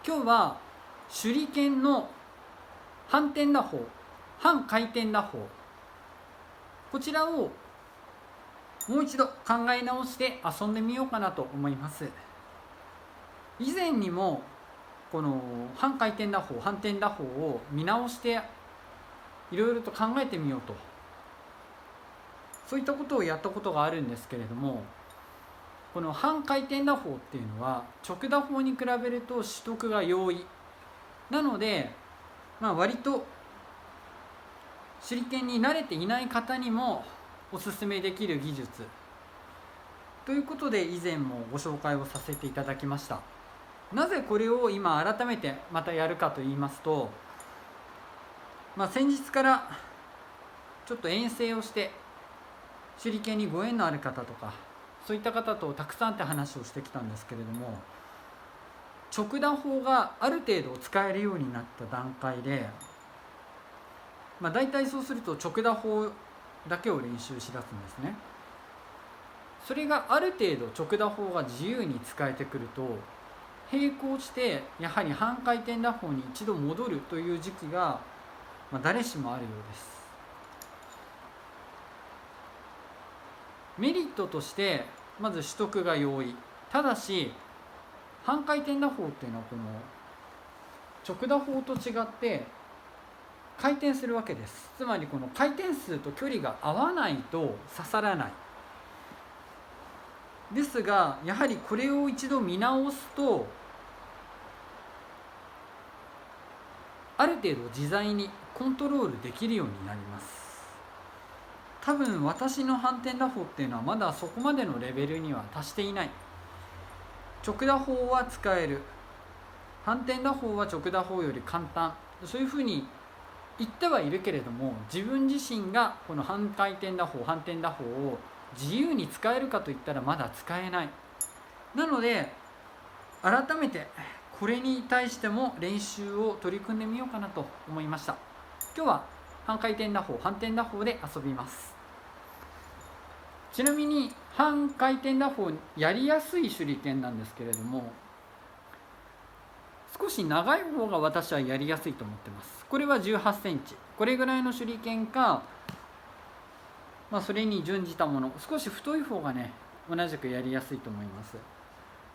今日は手裏剣の反転打法、反回転打法、こちらをもう一度考え直して遊んでみようかなと思います。以前にもこの反回転打法、反転打法を見直していろいろと考えてみようと、そういったことをやったことがあるんですけれども、この反回転打法っていうのは直打法に比べると取得が容易なので、割と手裏剣に慣れていない方にもおすすめできる技術ということで以前もご紹介をさせていただきました。なぜこれを今改めてまたやるかと言いますと、先日からちょっと遠征をして手裏剣にご縁のある方とかそういった方とたくさんって話をしてきたんですけれども、直打法がある程度使えるようになった段階で、大体そうすると直打法だけを練習しだすんですね。それがある程度直打法が自由に使えてくると、並行してやはり半回転打法に一度戻るという時期が、誰しもあるようです。メリットとしてまず取得が容易。ただし半回転打法っていうのはこの直打法と違って回転するわけです。つまりこの回転数と距離が合わないと刺さらない。ですがやはりこれを一度見直すと、ある程度自在にコントロールできるようになります。多分私の反転打法っていうのはまだそこまでのレベルには達していない。直打法は使える、反転打法は直打法より簡単、そういうふうに言ってはいるけれども、自分自身がこの半回転打法、反転打法を自由に使えるかといったらまだ使えない。なので改めてこれに対しても練習を取り組んでみようかなと思いました。今日は半回転打法、反転打法で遊びます。ちなみに半回転打法やりやすい手裏剣なんですけれども、少し長い方が私はやりやすいと思ってます。これは18センチ、これぐらいの手裏剣か、それに準じたもの、少し太い方がね同じくやりやすいと思います。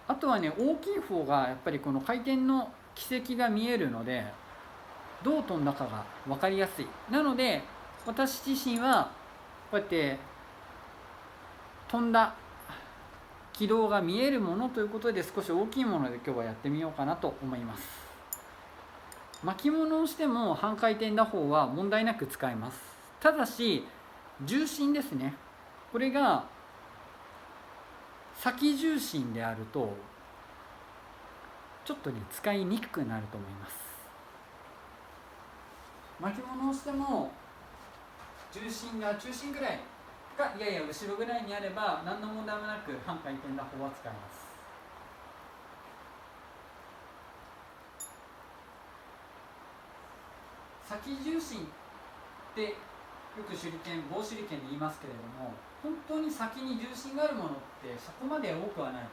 あとはね、大きい方がやっぱりこの回転の軌跡が見えるので、どう飛んだかが分かりやすい。なので私自身はこうやって飛んだ軌道が見えるものということで、少し大きいもので今日はやってみようかなと思います。巻物をしても半回転打法は問題なく使えます。ただし重心ですね、これが先重心であるとちょっとね使いにくくなると思います。巻物をしても重心が中心ぐらいかやや後ろぐらいにあれば何の問題もなく半回転打法は使えます。先重心ってよく手裏剣、棒手裏剣で言いますけれども、本当に先に重心があるものってそこまで多くはないで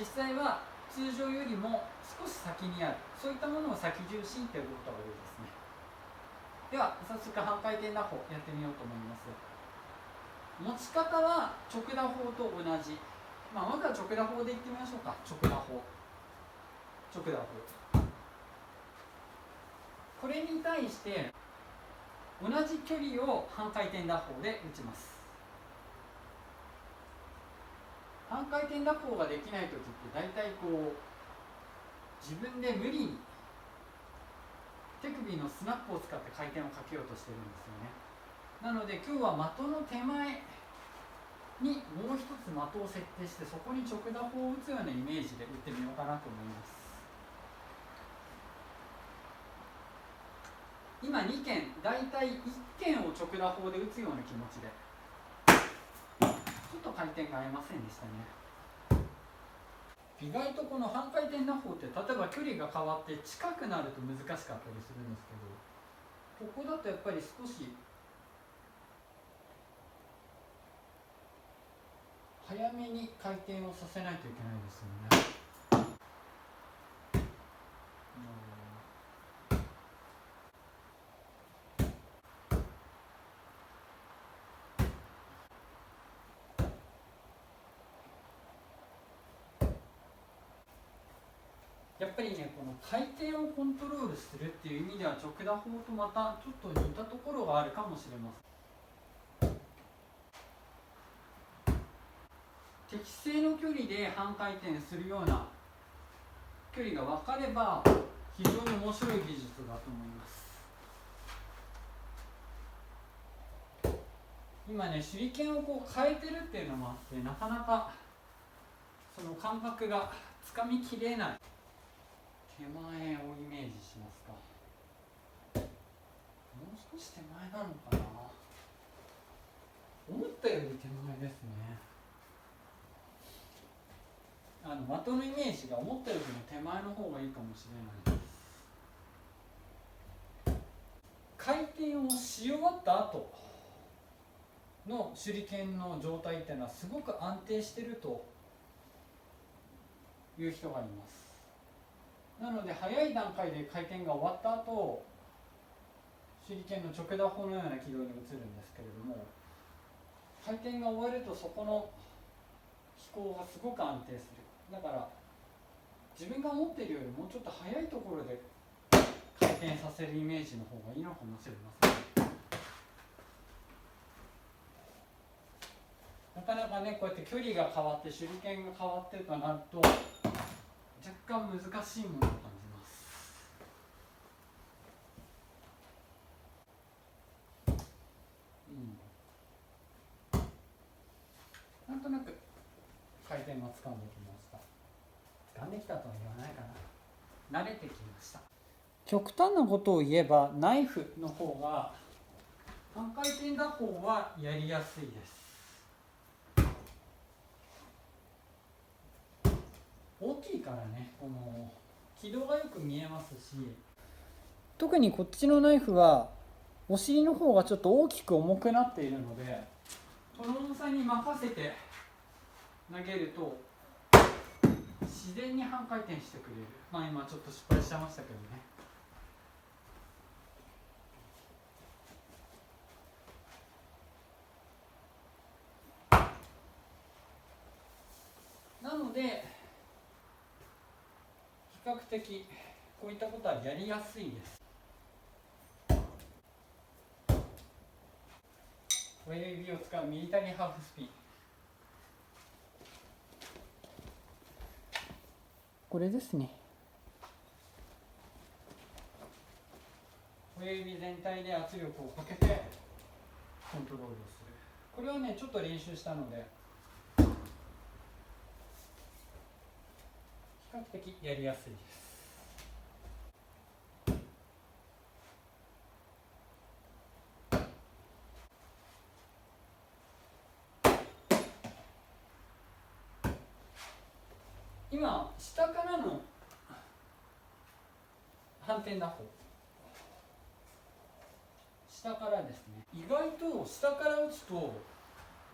す。実際は通常よりも少し先にある、そういったものを先重心と呼ぶことが多いですね。では早速半回転打法やってみようと思います。持ち方は直打法と同じ、まずは直打法でいってみましょうか。直打法、直打法、これに対して同じ距離を半回転打法で打ちます。半回転打法ができないときって大体自分で無理に手首のスナップを使って回転をかけようとしてるんですよね。なので今日は的の手前にもう一つ的を設定して、そこに直打法を打つようなイメージで打ってみようかなと思います。今2件、大体1件を直打法で打つような気持ちで、ちょっと回転が合いませんでしたね。意外とこの半回転打法って例えば距離が変わって近くなると難しかったりするんですけど、ここだとやっぱり少し早めに回転をさせないといけないですよね。やっぱりね、この回転をコントロールするっていう意味では直打法とまたちょっと似たところがあるかもしれません。適正の距離で半回転するような距離が分かれば非常に面白い技術だと思います。今ね、手裏剣をこう変えてるっていうのもあって、なかなかその感覚がつかみきれない。手前をイメージしますか。もう少し手前なのかな。思ったより手前ですね。的のイメージが思ったよりも手前の方がいいかもしれないです。回転をし終わった後の手裏剣の状態っていうのはすごく安定しているという人がいます。なので早い段階で回転が終わった後、手裏剣の直打法のような軌道に移るんですけれども、回転が終わるとそこの飛行がすごく安定する。だから自分が持っているよりもうちょっと早いところで回転させるイメージの方がいいのかもしれません。なかなかね、こうやって距離が変わって手裏剣が変わってとなると若干難しいものを感じます。なんとなく回転が掴んできました。掴んできたとは言わないかな。慣れてきました。極端なことを言えばナイフの方が半回転打法はやりやすいです。大きいからね、この軌道がよく見えますし、特にこっちのナイフはお尻の方がちょっと大きく重くなっているので、この重さに任せて投げると自然に半回転してくれる。今ちょっと失敗しちゃいましたけどね。なので比較的こういったことはやりやすいです。親指を使うミリタリーハーフスピン、これですね。親指全体で圧力をかけてコントロールをする。これはねちょっと練習したので比較的やりやすいです。今下からの反転打法、下からですね。意外と下から打つと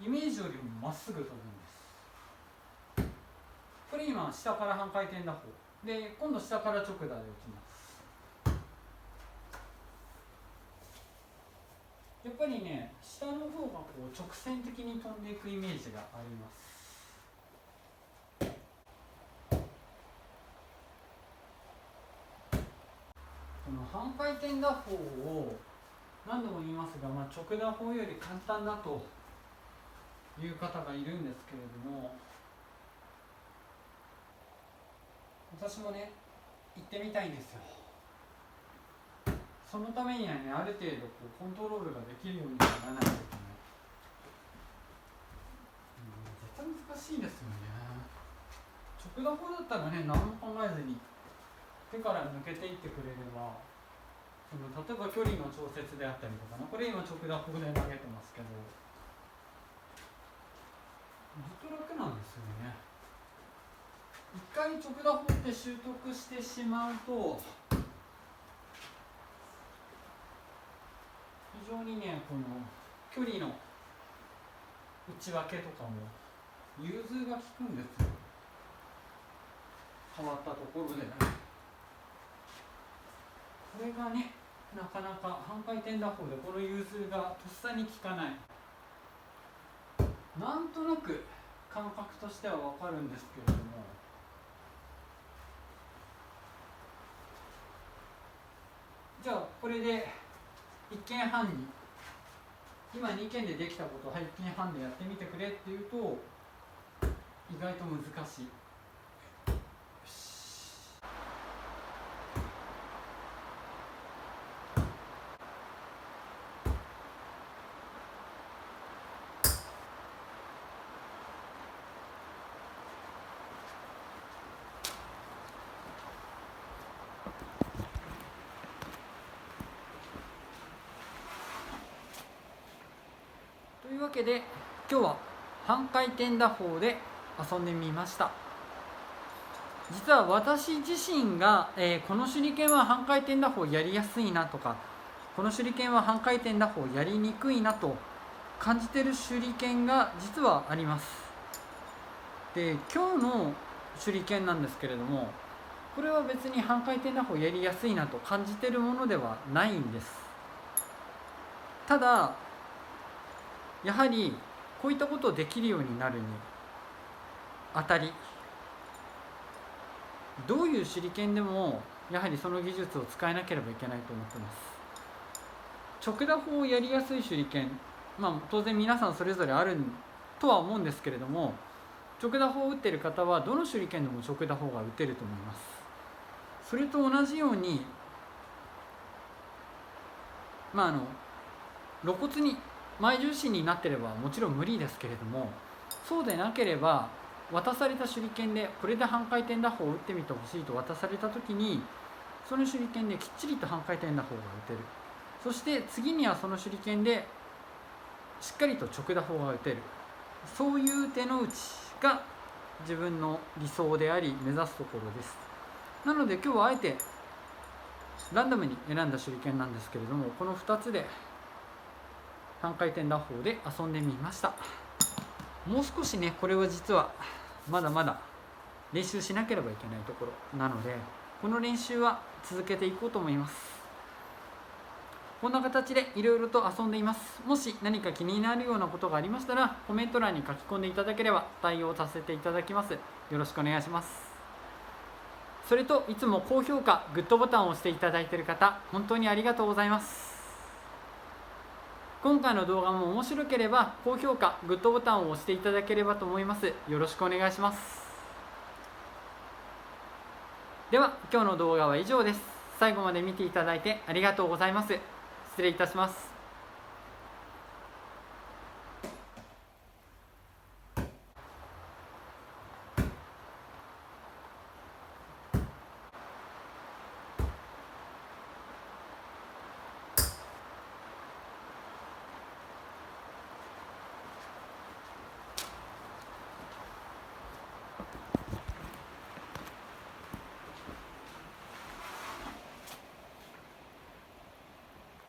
イメージよりもまっすぐ飛ぶんです。これ今下から半回転打法で、今度下から直打で打ちます。やっぱりね、下の方がこう直線的に飛んでいくイメージがあります。この半回転打法を何度も言いますが、直打法より簡単だという方がいるんですけれども、私もね行ってみたいんですよ。そのためにはね、ある程度こうコントロールができるようにならないといけない。絶対難しいですよね。直打法だったらね、何も考えずに手から抜けていってくれれば、例えば距離の調節であったりとかね、これ今直打法で投げてますけど、ずっと楽なんですよね。一回直打法って習得してしまうと非常にね、この距離の内訳とかも融通が利くんですよ。変わったところでね。これがね、なかなか半回転打法でこの融通がとっさに効かない。なんとなく感覚としては分かるんですけれども、じゃあこれで1件半に今2件でできたことを1件半でやってみてくれっていうと意外と難しい。というわけで今日は半回転打法で遊んでみました。実は私自身が、この手裏剣は半回転打法やりやすいなとか、この手裏剣は半回転打法やりにくいなと感じてる手裏剣が実はあります。で、今日の手裏剣なんですけれども、これは別に半回転打法やりやすいなと感じてるものではないんです。ただやはりこういったことをできるようになるにあたり、どういう手裏剣でもやはりその技術を使えなければいけないと思ってます。直打法をやりやすい手裏剣、当然皆さんそれぞれあるとは思うんですけれども、直打法を打っている方はどの手裏剣でも直打法が打てると思います。それと同じように露骨に前重心になっていればもちろん無理ですけれども、そうでなければ渡された手裏剣でこれで半回転打法を打ってみてほしいと渡された時に、その手裏剣できっちりと半回転打法が打てる。そして次にはその手裏剣でしっかりと直打法が打てる。そういう手の内が自分の理想であり目指すところです。なので今日はあえてランダムに選んだ手裏剣なんですけれども、この2つで半回転打法で遊んでみました。もう少しね、これは実はまだまだ練習しなければいけないところなので、この練習は続けていこうと思います。こんな形でいろいろと遊んでいます。もし何か気になるようなことがありましたらコメント欄に書き込んでいただければ対応させていただきます。よろしくお願いします。それといつも高評価、グッドボタンを押していただいている方、本当にありがとうございます。今回の動画も面白ければ高評価、グッドボタンを押していただければと思います。よろしくお願いします。では今日の動画は以上です。最後まで見ていただいてありがとうございます。失礼いたします。